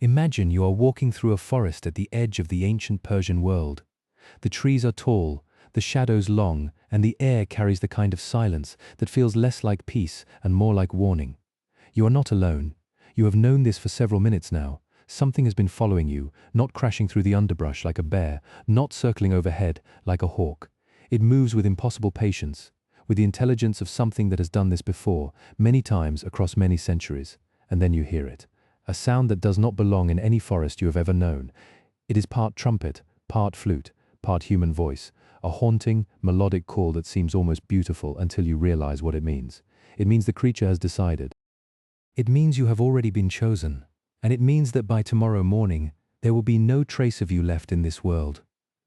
Imagine you are walking through a forest at the edge of the ancient Persian world. The trees are tall, the shadows long, and the air carries the kind of silence that feels less like peace and more like warning. You are not alone. You have known this for several minutes now. Something has been following you, not crashing through the underbrush like a bear, not circling overhead like a hawk. It moves with impossible patience, with the intelligence of something that has done this before, many times across many centuries. And then you hear it. A sound that does not belong in any forest you have ever known. It is part trumpet, part flute, part human voice, a haunting, melodic call that seems almost beautiful until you realize what it means. It means the creature has decided. It means you have already been chosen. And it means that by tomorrow morning, there will be no trace of you left in this world.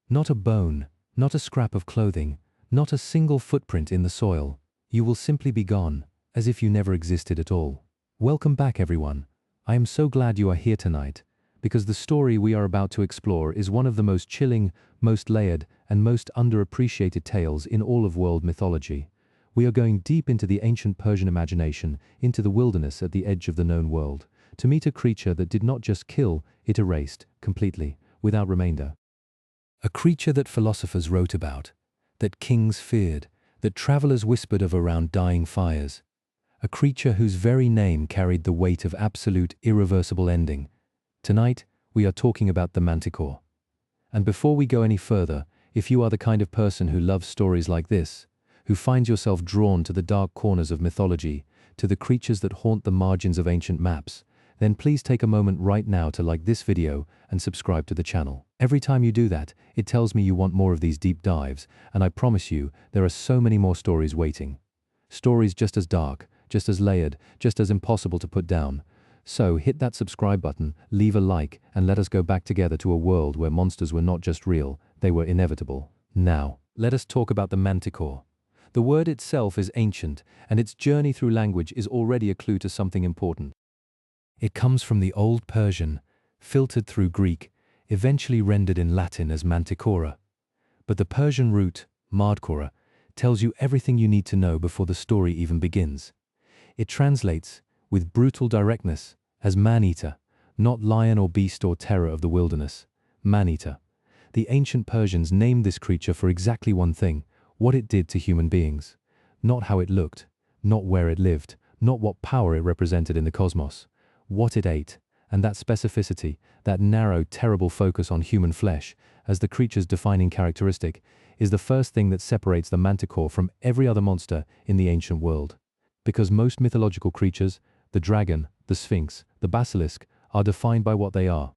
Not a bone, not a scrap of clothing, not a single footprint in the soil. You will simply be gone, as if you never existed at all. Welcome back, everyone. I am so glad you are here tonight, because the story we are about to explore is one of the most chilling, most layered, and most underappreciated tales in all of world mythology. We are going deep into the ancient Persian imagination, into the wilderness at the edge of the known world, to meet a creature that did not just kill, it erased, completely, without remainder. A creature that philosophers wrote about, that kings feared, that travelers whispered of around dying fires. A creature whose very name carried the weight of absolute, irreversible ending. Tonight, we are talking about the Manticore. And before we go any further, if you are the kind of person who loves stories like this, who finds yourself drawn to the dark corners of mythology, to the creatures that haunt the margins of ancient maps, then please take a moment right now to like this video and subscribe to the channel. Every time you do that, it tells me you want more of these deep dives, and I promise you, there are so many more stories waiting. Stories just as dark, just as layered, just as impossible to put down. So hit that subscribe button, leave a like, and let us go back together to a world where monsters were not just real, they were inevitable. Now, let us talk about the Manticore. The word itself is ancient, and its journey through language is already a clue to something important. It comes from the Old Persian, filtered through Greek, eventually rendered in Latin as manticora. But the Persian root, mardkora, tells you everything you need to know before the story even begins. It translates, with brutal directness, as man-eater, not lion or beast or terror of the wilderness, man-eater. The ancient Persians named this creature for exactly one thing, what it did to human beings. Not how it looked, not where it lived, not what power it represented in the cosmos. What it ate, and that specificity, that narrow, terrible focus on human flesh, as the creature's defining characteristic, is the first thing that separates the Manticore from every other monster in the ancient world. Because most mythological creatures, the dragon, the sphinx, the basilisk, are defined by what they are.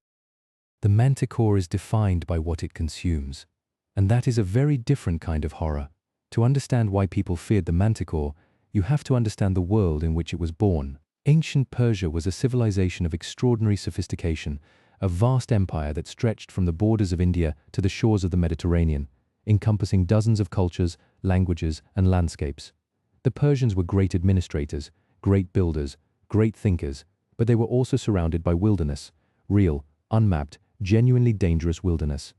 The Manticore is defined by what it consumes. And that is a very different kind of horror. To understand why people feared the Manticore, you have to understand the world in which it was born. Ancient Persia was a civilization of extraordinary sophistication, a vast empire that stretched from the borders of India to the shores of the Mediterranean, encompassing dozens of cultures, languages, and landscapes. The Persians were great administrators, great builders, great thinkers, but they were also surrounded by wilderness, real, unmapped, genuinely dangerous wilderness.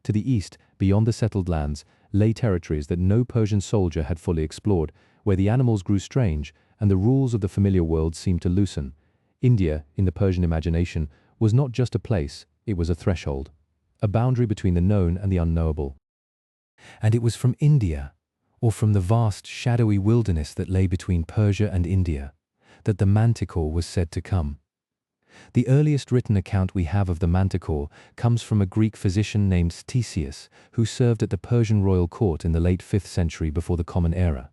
To the east, beyond the settled lands, lay territories that no Persian soldier had fully explored, where the animals grew strange and the rules of the familiar world seemed to loosen. India, in the Persian imagination, was not just a place, it was a threshold, a boundary between the known and the unknowable. And it was from India, or from the vast, shadowy wilderness that lay between Persia and India, that the Manticore was said to come. The earliest written account we have of the Manticore comes from a Greek physician named Ctesias, who served at the Persian royal court in the late 5th century before the Common Era.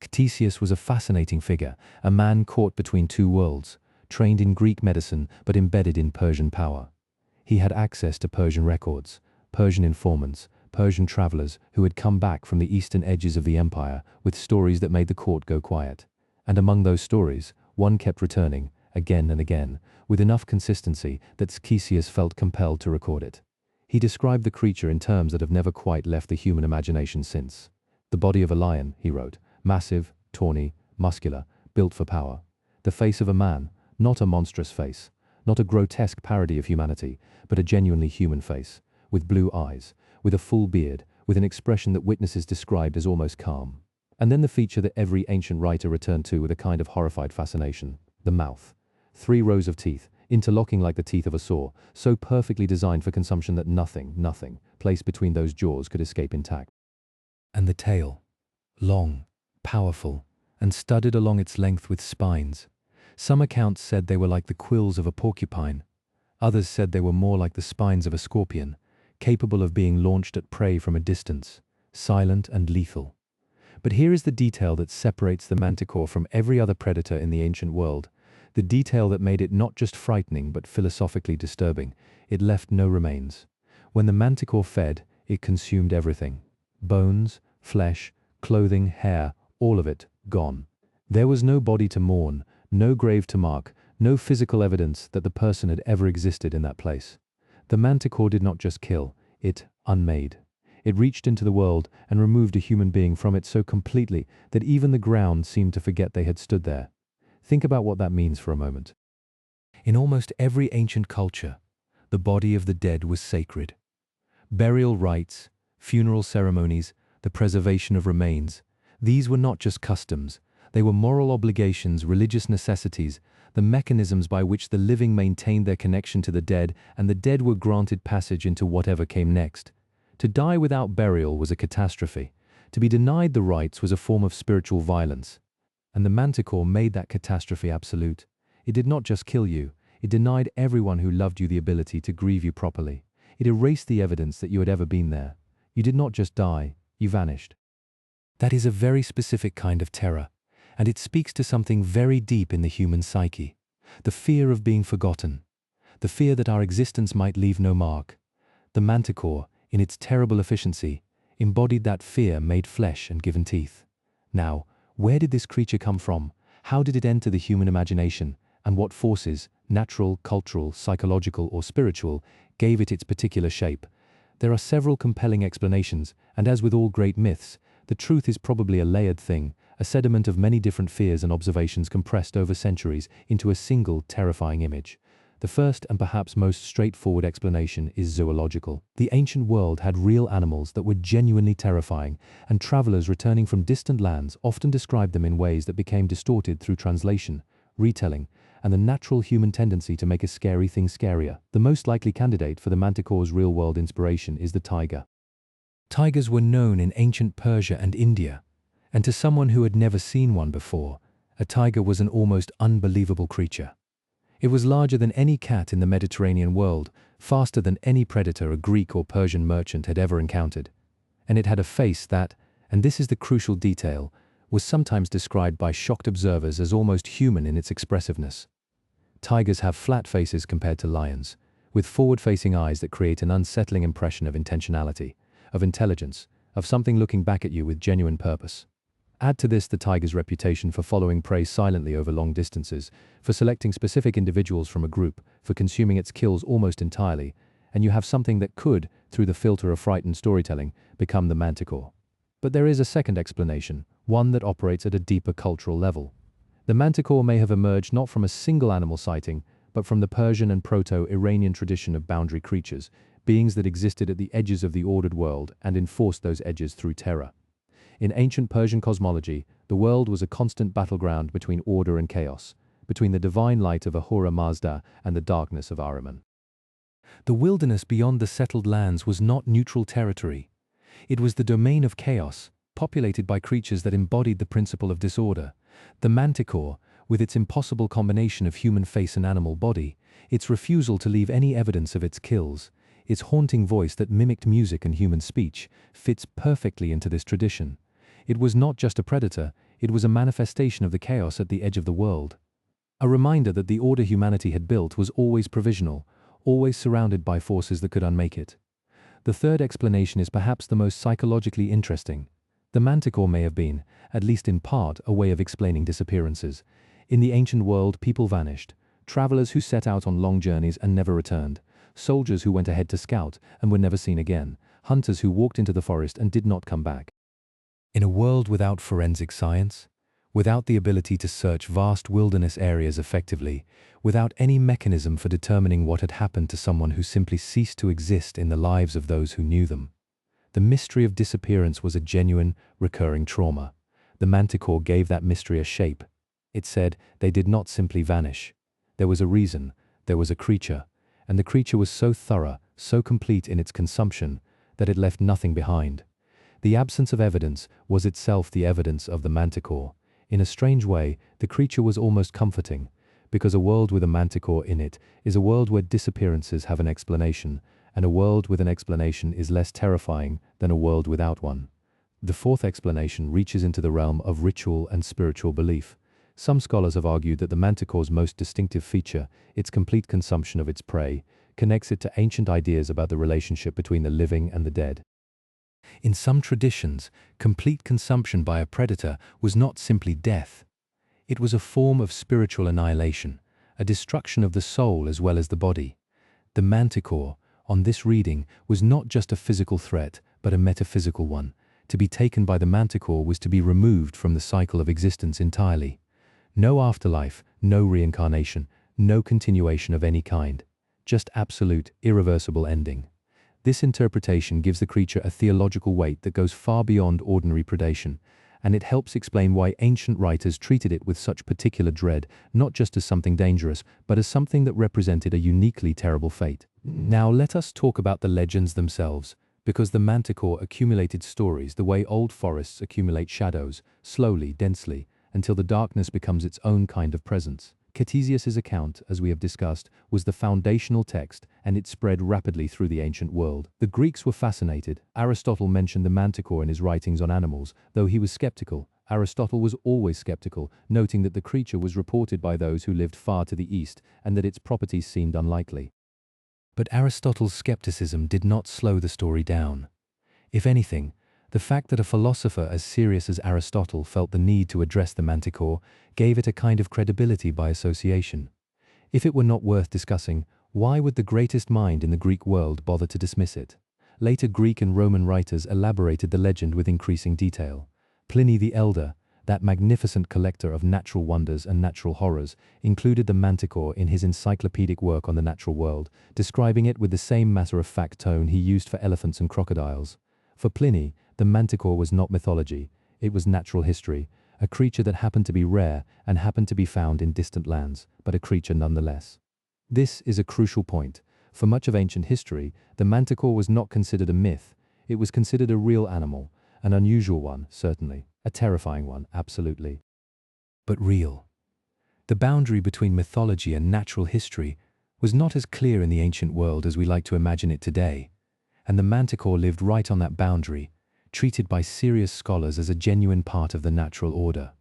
Ctesias was a fascinating figure, a man caught between two worlds, trained in Greek medicine but embedded in Persian power. He had access to Persian records, Persian informants, Persian travelers who had come back from the eastern edges of the empire with stories that made the court go quiet. And among those stories, one kept returning, again and again, with enough consistency that Ctesias felt compelled to record it. He described the creature in terms that have never quite left the human imagination since. The body of a lion, he wrote, massive, tawny, muscular, built for power. The face of a man, not a monstrous face, not a grotesque parody of humanity, but a genuinely human face, with blue eyes, with a full beard, with an expression that witnesses described as almost calm. And then the feature that every ancient writer returned to with a kind of horrified fascination, the mouth. 3 rows of teeth, interlocking like the teeth of a saw, so perfectly designed for consumption that nothing placed between those jaws could escape intact. And the tail, long, powerful, and studded along its length with spines. Some accounts said they were like the quills of a porcupine. Others said they were more like the spines of a scorpion, capable of being launched at prey from a distance, silent and lethal. But here is the detail that separates the manticore from every other predator in the ancient world, the detail that made it not just frightening but philosophically disturbing. It left no remains. When the manticore fed, it consumed everything. Bones, flesh, clothing, hair, all of it, gone. There was no body to mourn, no grave to mark, no physical evidence that the person had ever existed in that place. The manticore did not just kill, it unmade. It reached into the world and removed a human being from it so completely that even the ground seemed to forget they had stood there. Think about what that means for a moment. In almost every ancient culture, the body of the dead was sacred. Burial rites, funeral ceremonies, the preservation of remains, these were not just customs, they were moral obligations, religious necessities, the mechanisms by which the living maintained their connection to the dead, and the dead were granted passage into whatever came next. To die without burial was a catastrophe. To be denied the rites was a form of spiritual violence. And the manticore made that catastrophe absolute. It did not just kill you, it denied everyone who loved you the ability to grieve you properly. It erased the evidence that you had ever been there. You did not just die, you vanished. That is a very specific kind of terror, and it speaks to something very deep in the human psyche. The fear of being forgotten. The fear that our existence might leave no mark. The manticore, in its terrible efficiency, embodied that fear made flesh and given teeth. Now, where did this creature come from? How did it enter the human imagination? And what forces, natural, cultural, psychological, or spiritual, gave it its particular shape? There are several compelling explanations, and as with all great myths, the truth is probably a layered thing, a sediment of many different fears and observations compressed over centuries into a single terrifying image. The first and perhaps most straightforward explanation is zoological. The ancient world had real animals that were genuinely terrifying, and travelers returning from distant lands often described them in ways that became distorted through translation, retelling, and the natural human tendency to make a scary thing scarier. The most likely candidate for the manticore's real-world inspiration is the tiger. Tigers were known in ancient Persia and India, and to someone who had never seen one before, a tiger was an almost unbelievable creature. It was larger than any cat in the Mediterranean world, faster than any predator a Greek or Persian merchant had ever encountered. And it had a face that, and this is the crucial detail, was sometimes described by shocked observers as almost human in its expressiveness. Tigers have flat faces compared to lions, with forward-facing eyes that create an unsettling impression of intentionality, of intelligence, of something looking back at you with genuine purpose. Add to this the tiger's reputation for following prey silently over long distances, for selecting specific individuals from a group, for consuming its kills almost entirely, and you have something that could, through the filter of frightened storytelling, become the manticore. But there is a second explanation, one that operates at a deeper cultural level. The manticore may have emerged not from a single animal sighting, but from the Persian and Proto-Iranian tradition of boundary creatures, beings that existed at the edges of the ordered world and enforced those edges through terror. In ancient Persian cosmology, the world was a constant battleground between order and chaos, between the divine light of Ahura Mazda and the darkness of Ahriman. The wilderness beyond the settled lands was not neutral territory. It was the domain of chaos, populated by creatures that embodied the principle of disorder. The manticore, with its impossible combination of human face and animal body, its refusal to leave any evidence of its kills, its haunting voice that mimicked music and human speech, fits perfectly into this tradition. It was not just a predator, it was a manifestation of the chaos at the edge of the world. A reminder that the order humanity had built was always provisional, always surrounded by forces that could unmake it. The third explanation is perhaps the most psychologically interesting. The manticore may have been, at least in part, a way of explaining disappearances. In the ancient world, people vanished. Travelers who set out on long journeys and never returned. Soldiers who went ahead to scout and were never seen again. Hunters who walked into the forest and did not come back. In a world without forensic science, without the ability to search vast wilderness areas effectively, without any mechanism for determining what had happened to someone who simply ceased to exist in the lives of those who knew them, the mystery of disappearance was a genuine, recurring trauma. The manticore gave that mystery a shape. It said they did not simply vanish. There was a reason. there was a creature, and the creature was so thorough, so complete in its consumption, that it left nothing behind. The absence of evidence was itself the evidence of the Manticore. In a strange way, the creature was almost comforting, because a world with a Manticore in it is a world where disappearances have an explanation, and a world with an explanation is less terrifying than a world without one. The fourth explanation reaches into the realm of ritual and spiritual belief. Some scholars have argued that the Manticore's most distinctive feature, its complete consumption of its prey, connects it to ancient ideas about the relationship between the living and the dead. In some traditions, complete consumption by a predator was not simply death. It was a form of spiritual annihilation, a destruction of the soul as well as the body. The Manticore, on this reading, was not just a physical threat, but a metaphysical one. To be taken by the Manticore was to be removed from the cycle of existence entirely. No afterlife, no reincarnation, no continuation of any kind. Just absolute, irreversible ending. This interpretation gives the creature a theological weight that goes far beyond ordinary predation, and it helps explain why ancient writers treated it with such particular dread, not just as something dangerous, but as something that represented a uniquely terrible fate. Now let us talk about the legends themselves, because the Manticore accumulated stories the way old forests accumulate shadows, slowly, densely, until the darkness becomes its own kind of presence. Ctesias's account, as we have discussed, was the foundational text, and it spread rapidly through the ancient world. The Greeks were fascinated. Aristotle mentioned the Manticore in his writings on animals, though he was skeptical. Aristotle was always skeptical, noting that the creature was reported by those who lived far to the east, and that its properties seemed unlikely. But Aristotle's skepticism did not slow the story down. If anything, the fact that a philosopher as serious as Aristotle felt the need to address the Manticore gave it a kind of credibility by association. If it were not worth discussing, why would the greatest mind in the Greek world bother to dismiss it? Later Greek and Roman writers elaborated the legend with increasing detail. Pliny the Elder, that magnificent collector of natural wonders and natural horrors, included the Manticore in his encyclopedic work on the natural world, describing it with the same matter-of-fact tone he used for elephants and crocodiles. For Pliny, the Manticore was not mythology, it was natural history, a creature that happened to be rare and happened to be found in distant lands, but a creature nonetheless. This is a crucial point. For much of ancient history, the Manticore was not considered a myth, it was considered a real animal, an unusual one, certainly, a terrifying one, absolutely. But real. The boundary between mythology and natural history was not as clear in the ancient world as we like to imagine it today, and the Manticore lived right on that boundary, treated by serious scholars as a genuine part of the natural order.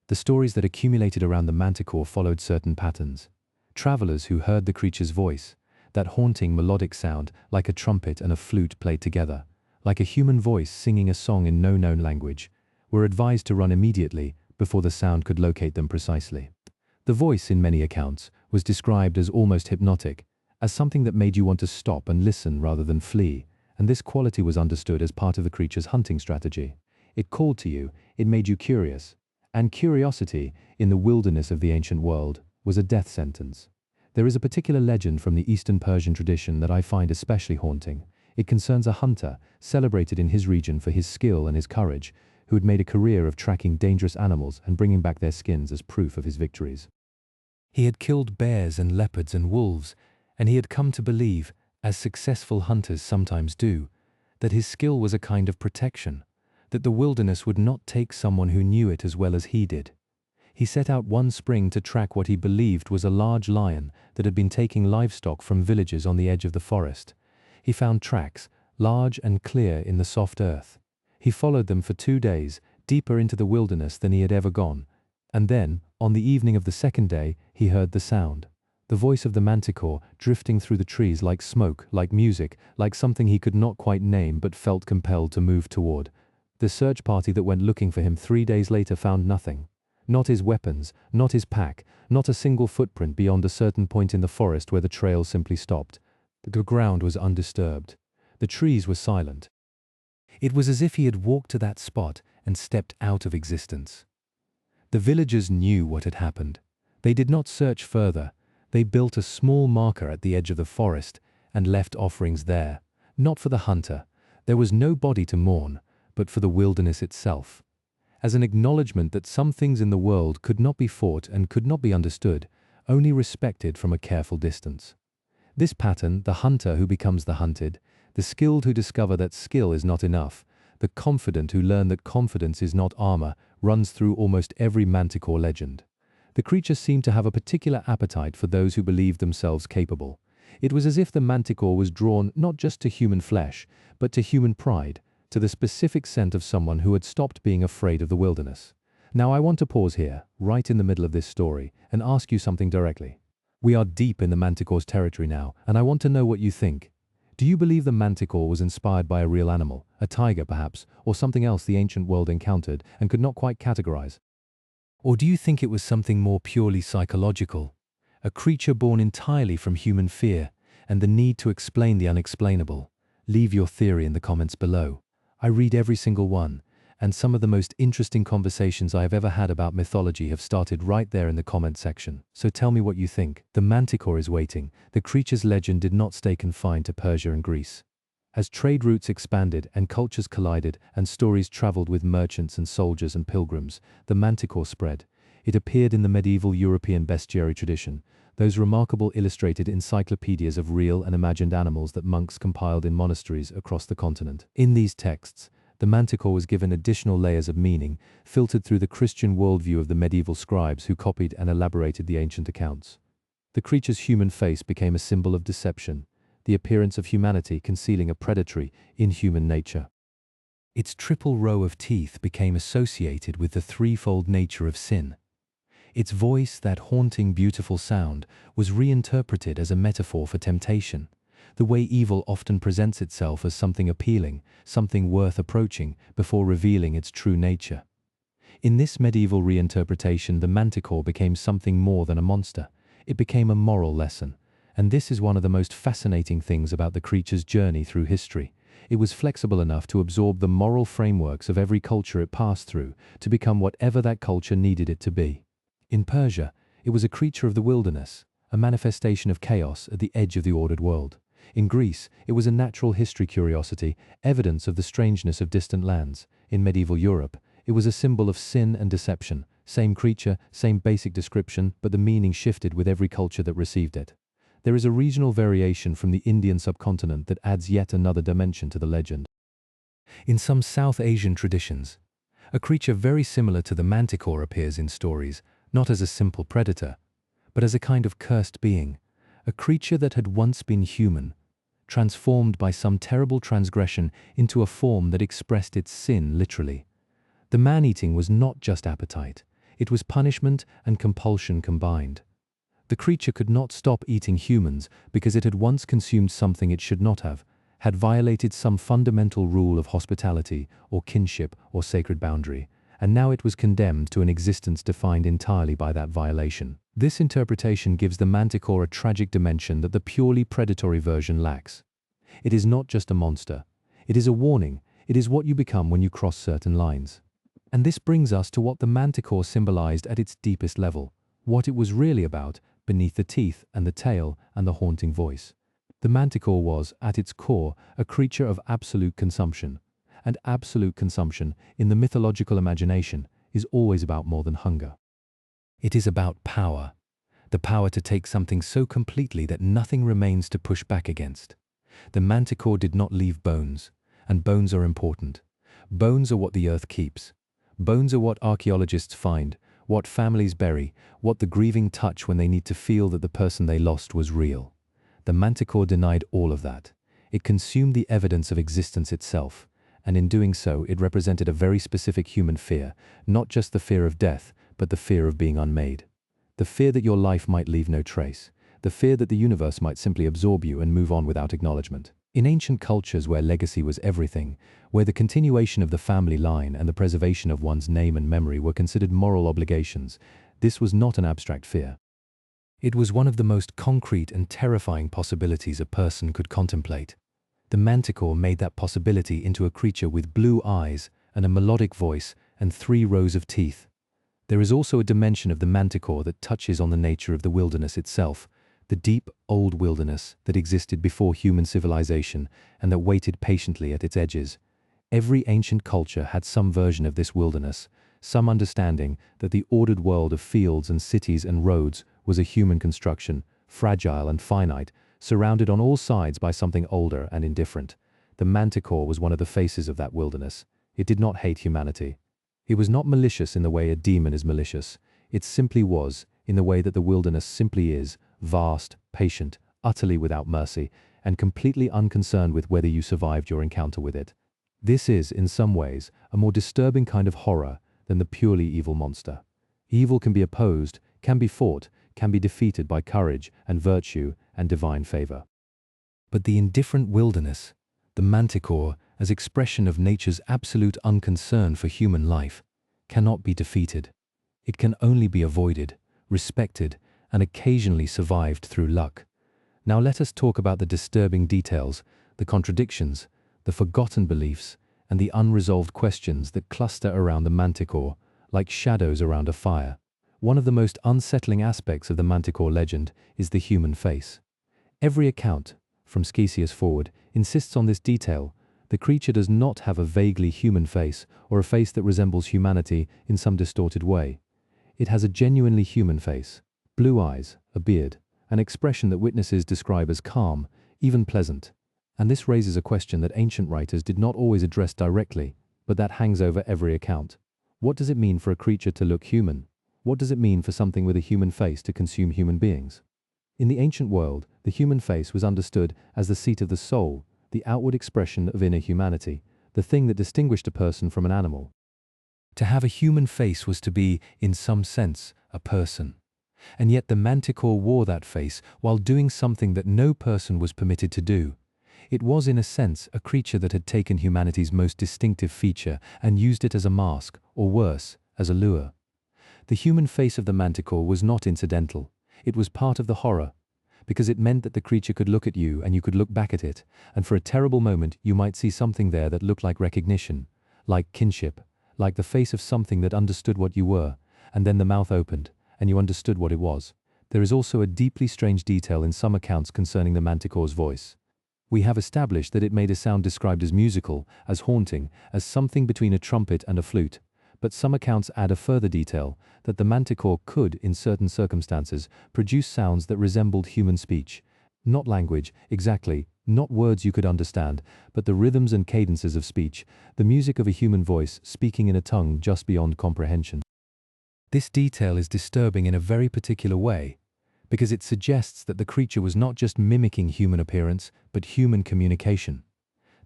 The stories that accumulated around the Manticore followed certain patterns. Travelers who heard the creature's voice, that haunting melodic sound like a trumpet and a flute played together, like a human voice singing a song in no known language, were advised to run immediately before the sound could locate them precisely. The voice, in many accounts, was described as almost hypnotic, as something that made you want to stop and listen rather than flee, and this quality was understood as part of the creature's hunting strategy. It called to you, it made you curious, and curiosity, in the wilderness of the ancient world, was a death sentence. There is a particular legend from the Eastern Persian tradition that I find especially haunting. It concerns a hunter, celebrated in his region for his skill and his courage, who had made a career of tracking dangerous animals and bringing back their skins as proof of his victories. He had killed bears and leopards and wolves, and he had come to believe, as successful hunters sometimes do, that his skill was a kind of protection, that the wilderness would not take someone who knew it as well as he did. He set out one spring to track what he believed was a large lion that had been taking livestock from villages on the edge of the forest. He found tracks, large and clear in the soft earth. He followed them for 2 days, deeper into the wilderness than he had ever gone, and then, on the evening of the second day, he heard the sound. The voice of the Manticore drifting through the trees like smoke, like music, like something he could not quite name but felt compelled to move toward. The search party that went looking for him 3 days later found nothing. Not his weapons, not his pack, not a single footprint beyond a certain point in the forest where the trail simply stopped. The ground was undisturbed. The trees were silent. It was as if he had walked to that spot and stepped out of existence. The villagers knew what had happened. They did not search further. They built a small marker at the edge of the forest and left offerings there, not for the hunter. There was no body to mourn, but for the wilderness itself. As an acknowledgement that some things in the world could not be fought and could not be understood, only respected from a careful distance. This pattern, the hunter who becomes the hunted, the skilled who discover that skill is not enough, the confident who learn that confidence is not armor, runs through almost every Manticore legend. The creature seemed to have a particular appetite for those who believed themselves capable. It was as if the Manticore was drawn not just to human flesh, but to human pride, to the specific scent of someone who had stopped being afraid of the wilderness. Now I want to pause here, right in the middle of this story, and ask you something directly. We are deep in the Manticore's territory now, and I want to know what you think. Do you believe the Manticore was inspired by a real animal, a tiger perhaps, or something else the ancient world encountered and could not quite categorize? Or do you think it was something more purely psychological, a creature born entirely from human fear and the need to explain the unexplainable? Leave your theory in the comments below. I read every single one, and some of the most interesting conversations I have ever had about mythology have started right there in the comment section. So tell me what you think. The Manticore is waiting. The creature's legend did not stay confined to Persia and Greece. As trade routes expanded and cultures collided and stories traveled with merchants and soldiers and pilgrims, the Manticore spread. It appeared in the medieval European bestiary tradition, those remarkable illustrated encyclopedias of real and imagined animals that monks compiled in monasteries across the continent. In these texts, the Manticore was given additional layers of meaning, filtered through the Christian worldview of the medieval scribes who copied and elaborated the ancient accounts. The creature's human face became a symbol of deception, the appearance of humanity concealing a predatory, inhuman nature. Its triple row of teeth became associated with the threefold nature of sin. Its voice, that haunting, beautiful sound, was reinterpreted as a metaphor for temptation, the way evil often presents itself as something appealing, something worth approaching, before revealing its true nature. In this medieval reinterpretation, the Manticore became something more than a monster. It became a moral lesson. And this is one of the most fascinating things about the creature's journey through history. It was flexible enough to absorb the moral frameworks of every culture it passed through, to become whatever that culture needed it to be. In Persia, it was a creature of the wilderness, a manifestation of chaos at the edge of the ordered world. In Greece, it was a natural history curiosity, evidence of the strangeness of distant lands. In medieval Europe, it was a symbol of sin and deception. Same creature, same basic description, but the meaning shifted with every culture that received it. There is a regional variation from the Indian subcontinent that adds yet another dimension to the legend. In some South Asian traditions, a creature very similar to the Manticore appears in stories, not as a simple predator, but as a kind of cursed being, a creature that had once been human, transformed by some terrible transgression into a form that expressed its sin literally. The man-eating was not just appetite, it was punishment and compulsion combined. The creature could not stop eating humans because it had once consumed something it should not have, had violated some fundamental rule of hospitality or kinship or sacred boundary, and now it was condemned to an existence defined entirely by that violation. This interpretation gives the Manticore a tragic dimension that the purely predatory version lacks. It is not just a monster. It is a warning. It is what you become when you cross certain lines. And this brings us to what the Manticore symbolized at its deepest level, what it was really about beneath the teeth and the tail and the haunting voice. The Manticore was, at its core, a creature of absolute consumption. And absolute consumption, in the mythological imagination, is always about more than hunger. It is about power. The power to take something so completely that nothing remains to push back against. The Manticore did not leave bones, and bones are important. Bones are what the earth keeps. Bones are what archaeologists find, what families bury, what the grieving touch when they need to feel that the person they lost was real. The Manticore denied all of that. It consumed the evidence of existence itself, and in doing so it represented a very specific human fear, not just the fear of death, but the fear of being unmade. The fear that your life might leave no trace. The fear that the universe might simply absorb you and move on without acknowledgement. In ancient cultures where legacy was everything, where the continuation of the family line and the preservation of one's name and memory were considered moral obligations, this was not an abstract fear. It was one of the most concrete and terrifying possibilities a person could contemplate. The Manticore made that possibility into a creature with blue eyes and a melodic voice and 3 rows of teeth. There is also a dimension of the Manticore that touches on the nature of the wilderness itself, the deep, old wilderness that existed before human civilization and that waited patiently at its edges. Every ancient culture had some version of this wilderness, some understanding that the ordered world of fields and cities and roads was a human construction, fragile and finite, surrounded on all sides by something older and indifferent. The Manticore was one of the faces of that wilderness. It did not hate humanity. It was not malicious in the way a demon is malicious. It simply was, in the way that the wilderness simply is, vast, patient, utterly without mercy, and completely unconcerned with whether you survived your encounter with it. This is, in some ways, a more disturbing kind of horror than the purely evil monster. Evil can be opposed, can be fought, can be defeated by courage and virtue and divine favor. But the indifferent wilderness, the Manticore, as expression of nature's absolute unconcern for human life, cannot be defeated. It can only be avoided, respected, and occasionally survived through luck. Now let us talk about the disturbing details, the contradictions, the forgotten beliefs, and the unresolved questions that cluster around the Manticore, like shadows around a fire. One of the most unsettling aspects of the Manticore legend is the human face. Every account, from Ctesias forward, insists on this detail. The creature does not have a vaguely human face or a face that resembles humanity in some distorted way. It has a genuinely human face, blue eyes, a beard, an expression that witnesses describe as calm, even pleasant. And this raises a question that ancient writers did not always address directly, but that hangs over every account. What does it mean for a creature to look human? What does it mean for something with a human face to consume human beings? In the ancient world, the human face was understood as the seat of the soul, the outward expression of inner humanity, the thing that distinguished a person from an animal. To have a human face was to be, in some sense, a person. And yet the Manticore wore that face while doing something that no person was permitted to do. It was, in a sense, a creature that had taken humanity's most distinctive feature and used it as a mask, or worse, as a lure. The human face of the Manticore was not incidental. It was part of the horror, because it meant that the creature could look at you and you could look back at it, and for a terrible moment you might see something there that looked like recognition, like kinship, like the face of something that understood what you were, and then the mouth opened, and you understood what it was. There is also a deeply strange detail in some accounts concerning the Manticore's voice. We have established that it made a sound described as musical, as haunting, as something between a trumpet and a flute. But some accounts add a further detail, that the Manticore could, in certain circumstances, produce sounds that resembled human speech. Not language, exactly, not words you could understand, but the rhythms and cadences of speech, the music of a human voice speaking in a tongue just beyond comprehension. This detail is disturbing in a very particular way, because it suggests that the creature was not just mimicking human appearance, but human communication.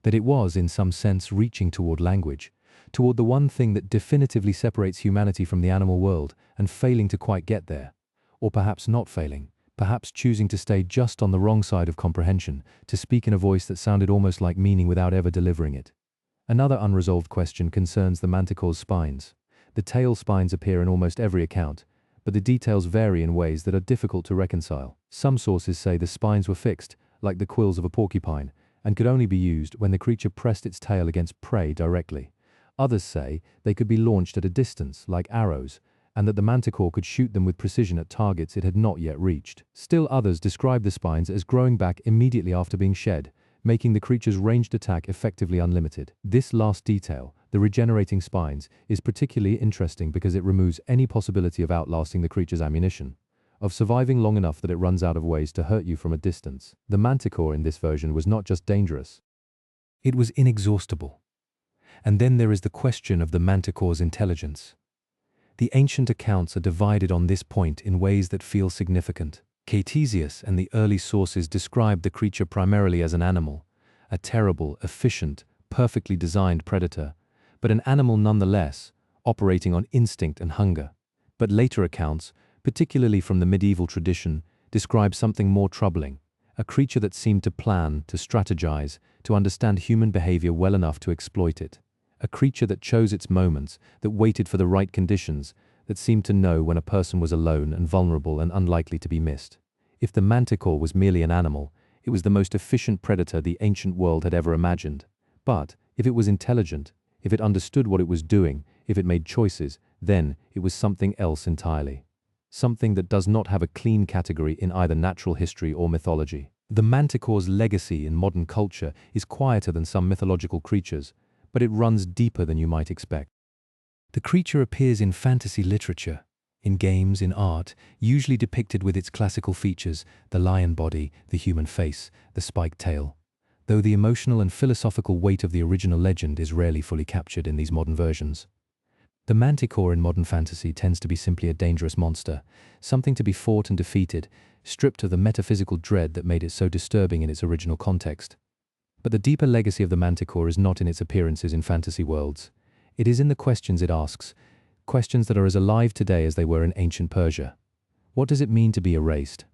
That it was, in some sense, reaching toward language, toward the one thing that definitively separates humanity from the animal world, and failing to quite get there. Or perhaps not failing, perhaps choosing to stay just on the wrong side of comprehension, to speak in a voice that sounded almost like meaning without ever delivering it. Another unresolved question concerns the Manticore's spines. The tail spines appear in almost every account, but the details vary in ways that are difficult to reconcile. Some sources say the spines were fixed, like the quills of a porcupine, and could only be used when the creature pressed its tail against prey directly. Others say they could be launched at a distance, like arrows, and that the Manticore could shoot them with precision at targets it had not yet reached. Still others describe the spines as growing back immediately after being shed, making the creature's ranged attack effectively unlimited. This last detail, the regenerating spines, is particularly interesting because it removes any possibility of outlasting the creature's ammunition, of surviving long enough that it runs out of ways to hurt you from a distance. The Manticore in this version was not just dangerous, it was inexhaustible. And then there is the question of the Manticore's intelligence. The ancient accounts are divided on this point in ways that feel significant. Ctesias and the early sources describe the creature primarily as an animal, a terrible, efficient, perfectly designed predator, but an animal nonetheless, operating on instinct and hunger. But later accounts, particularly from the medieval tradition, describe something more troubling, a creature that seemed to plan, to strategize, to understand human behavior well enough to exploit it. A creature that chose its moments, that waited for the right conditions, that seemed to know when a person was alone and vulnerable and unlikely to be missed. If the Manticore was merely an animal, it was the most efficient predator the ancient world had ever imagined. But if it was intelligent, if it understood what it was doing, if it made choices, then it was something else entirely. Something that does not have a clean category in either natural history or mythology. The Manticore's legacy in modern culture is quieter than some mythological creatures, but it runs deeper than you might expect. The creature appears in fantasy literature, in games, in art, usually depicted with its classical features, the lion body, the human face, the spiked tail, though the emotional and philosophical weight of the original legend is rarely fully captured in these modern versions. The Manticore in modern fantasy tends to be simply a dangerous monster, something to be fought and defeated, stripped of the metaphysical dread that made it so disturbing in its original context. But the deeper legacy of the Manticore is not in its appearances in fantasy worlds. It is in the questions it asks, questions that are as alive today as they were in ancient Persia. What does it mean to be erased?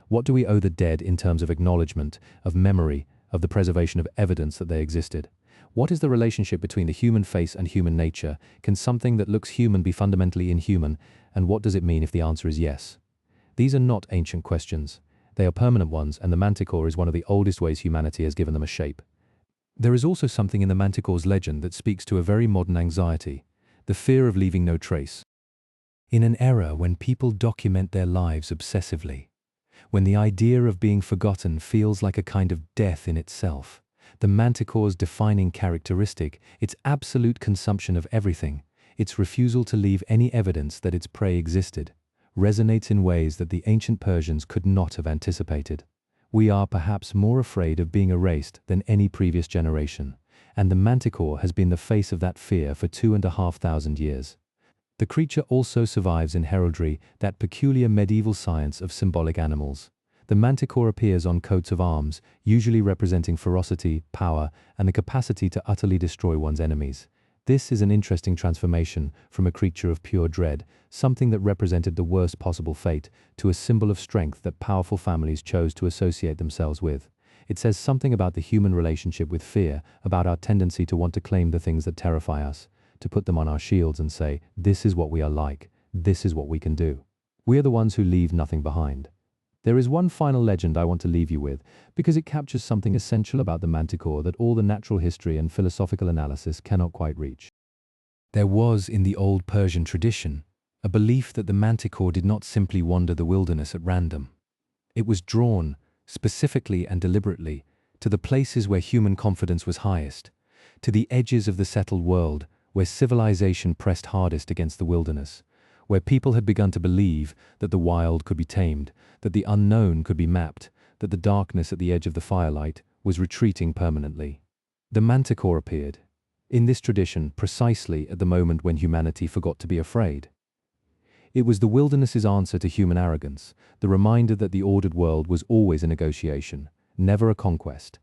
What do we owe the dead in terms of acknowledgement, of memory, of the preservation of evidence that they existed? What is the relationship between the human face and human nature? Can something that looks human be fundamentally inhuman? And what does it mean if the answer is yes? These are not ancient questions. They are permanent ones, and the Manticore is one of the oldest ways humanity has given them a shape. There is also something in the Manticore's legend that speaks to a very modern anxiety, the fear of leaving no trace. In an era when people document their lives obsessively, when the idea of being forgotten feels like a kind of death in itself, the Manticore's defining characteristic, its absolute consumption of everything, its refusal to leave any evidence that its prey existed, resonates in ways that the ancient Persians could not have anticipated. We are perhaps more afraid of being erased than any previous generation, and the Manticore has been the face of that fear for 2,500 years. The creature also survives in heraldry, that peculiar medieval science of symbolic animals. The Manticore appears on coats of arms, usually representing ferocity, power, and the capacity to utterly destroy one's enemies. This is an interesting transformation from a creature of pure dread, something that represented the worst possible fate, to a symbol of strength that powerful families chose to associate themselves with. It says something about the human relationship with fear, about our tendency to want to claim the things that terrify us, to put them on our shields and say, this is what we are like, this is what we can do. We are the ones who leave nothing behind. There is one final legend I want to leave you with, because it captures something essential about the Manticore that all the natural history and philosophical analysis cannot quite reach. There was, in the old Persian tradition, a belief that the Manticore did not simply wander the wilderness at random. It was drawn, specifically and deliberately, to the places where human confidence was highest, to the edges of the settled world where civilization pressed hardest against the wilderness, where people had begun to believe that the wild could be tamed, that the unknown could be mapped, that the darkness at the edge of the firelight was retreating permanently. The Manticore appeared, in this tradition, precisely at the moment when humanity forgot to be afraid. It was the wilderness's answer to human arrogance, the reminder that the ordered world was always a negotiation, never a conquest.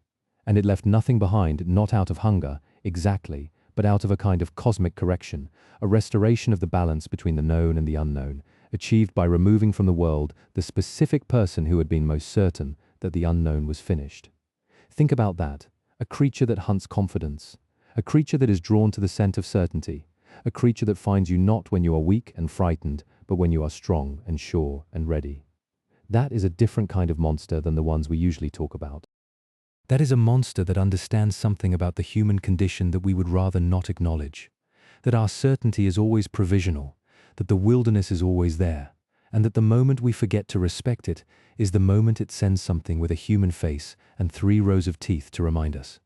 And it left nothing behind, not out of hunger, exactly, but out of a kind of cosmic correction, a restoration of the balance between the known and the unknown, achieved by removing from the world the specific person who had been most certain that the unknown was finished. Think about that, a creature that hunts confidence, a creature that is drawn to the scent of certainty, a creature that finds you not when you are weak and frightened, but when you are strong and sure and ready. That is a different kind of monster than the ones we usually talk about. That is a monster that understands something about the human condition that we would rather not acknowledge, that our certainty is always provisional, that the wilderness is always there, and that the moment we forget to respect it is the moment it sends something with a human face and 3 rows of teeth to remind us.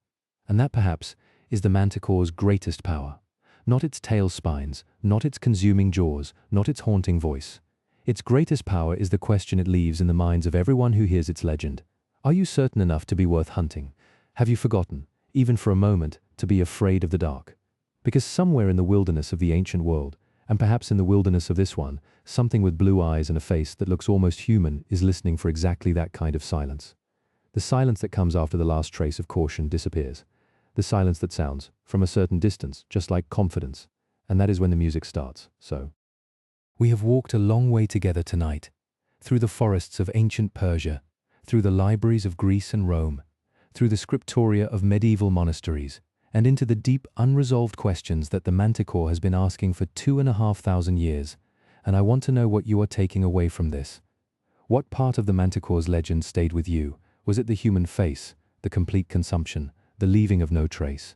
And that perhaps is the Manticore's greatest power. Not its tail spines, not its consuming jaws, not its haunting voice. Its greatest power is the question it leaves in the minds of everyone who hears its legend. Are you certain enough to be worth hunting? Have you forgotten, even for a moment, to be afraid of the dark? Because somewhere in the wilderness of the ancient world, and perhaps in the wilderness of this one, something with blue eyes and a face that looks almost human is listening for exactly that kind of silence. The silence that comes after the last trace of caution disappears. The silence that sounds, from a certain distance, just like confidence. And that is when the music starts, so. We have walked a long way together tonight, through the forests of ancient Persia, through the libraries of Greece and Rome, through the scriptoria of medieval monasteries, and into the deep, unresolved questions that the Manticore has been asking for 2,500 years. And I want to know what you are taking away from this. What part of the Manticore's legend stayed with you? Was it the human face, the complete consumption, the leaving of no trace?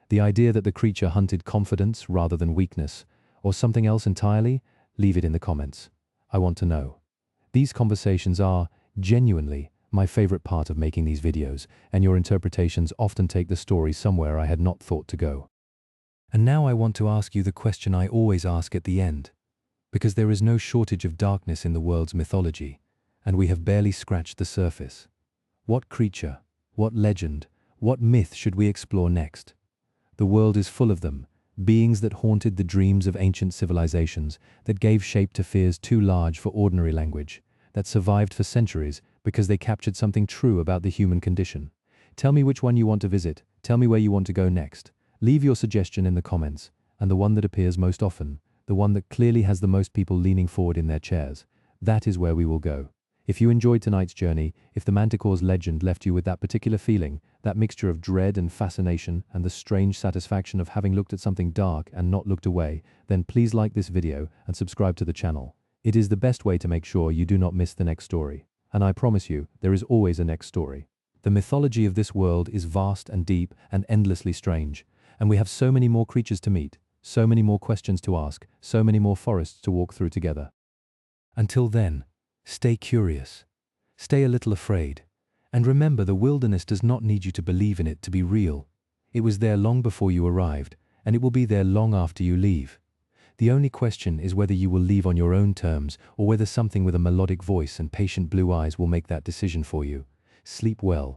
The idea that the creature hunted confidence rather than weakness, or something else entirely? Leave it in the comments. I want to know. These conversations are, genuinely, my favorite part of making these videos, and your interpretations often take the story somewhere I had not thought to go. And now I want to ask you the question I always ask at the end, because there is no shortage of darkness in the world's mythology, and we have barely scratched the surface. What creature, what legend, what myth should we explore next? The world is full of them, beings that haunted the dreams of ancient civilizations, that gave shape to fears too large for ordinary language, that survived for centuries because they captured something true about the human condition. Tell me which one you want to visit, tell me where you want to go next. Leave your suggestion in the comments, and the one that appears most often, the one that clearly has the most people leaning forward in their chairs, that is where we will go. If you enjoyed tonight's journey, if the Manticore's legend left you with that particular feeling, that mixture of dread and fascination and the strange satisfaction of having looked at something dark and not looked away, then please like this video and subscribe to the channel. It is the best way to make sure you do not miss the next story. And I promise you, there is always a next story. The mythology of this world is vast and deep and endlessly strange, and we have so many more creatures to meet, so many more questions to ask, so many more forests to walk through together. Until then, stay curious, stay a little afraid, and remember the wilderness does not need you to believe in it to be real. It was there long before you arrived, and it will be there long after you leave. The only question is whether you will leave on your own terms or whether something with a melodic voice and patient blue eyes will make that decision for you. Sleep well,